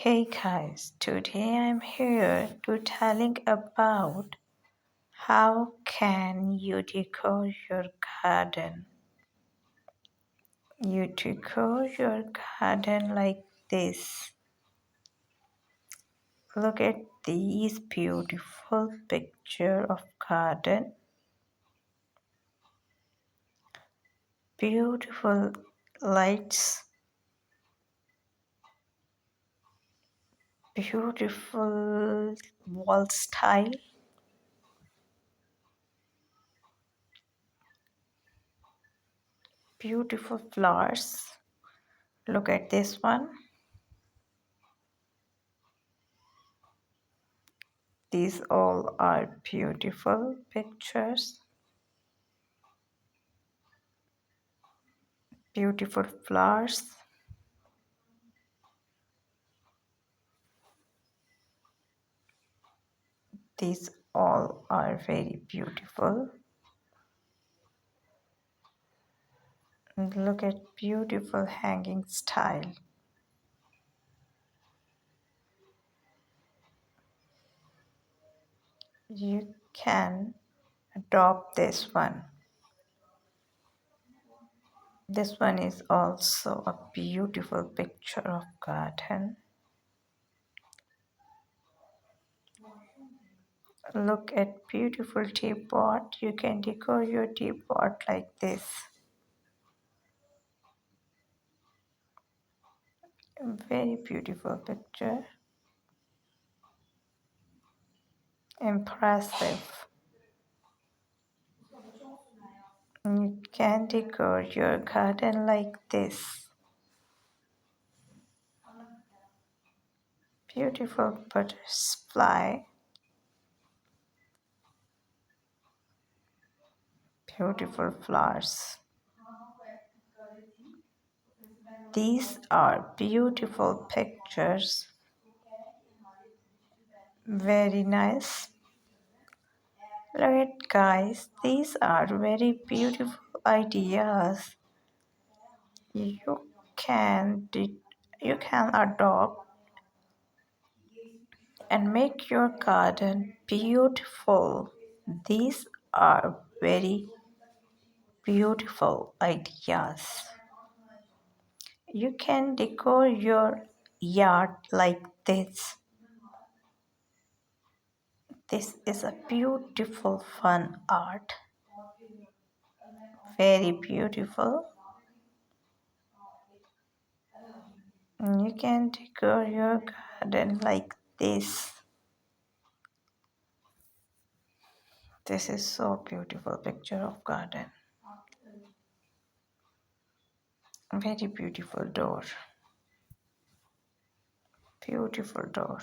Hey guys, today I'm here to telling about how can you decor your garden. You decor your garden like this. Look at these beautiful picture of garden. Beautiful lights, beautiful wall style, beautiful flowers. Look at this one. These all are beautiful pictures, beautiful flowers. These all are very beautiful. And look at beautiful hanging style. You can adopt this one. This one is also a beautiful picture of garden. Look at beautiful teapot. You can decor your teapot like this. Very beautiful picture. Impressive. You can decor your garden like this. Beautiful butterfly. Beautiful flowers. These are beautiful pictures. Very nice. Look at guys, these are very beautiful ideas. You you can adopt and make your garden beautiful. These are very beautiful ideas. You can decor your yard like this. This is a beautiful fun art. Very beautiful. You can decor your garden like this. This is so beautiful picture of garden. Very beautiful door. Beautiful door.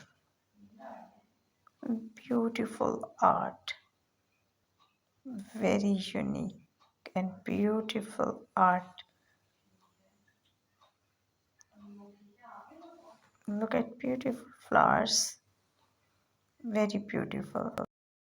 Beautiful art. Very unique and beautiful art. Look at beautiful flowers. Very beautiful.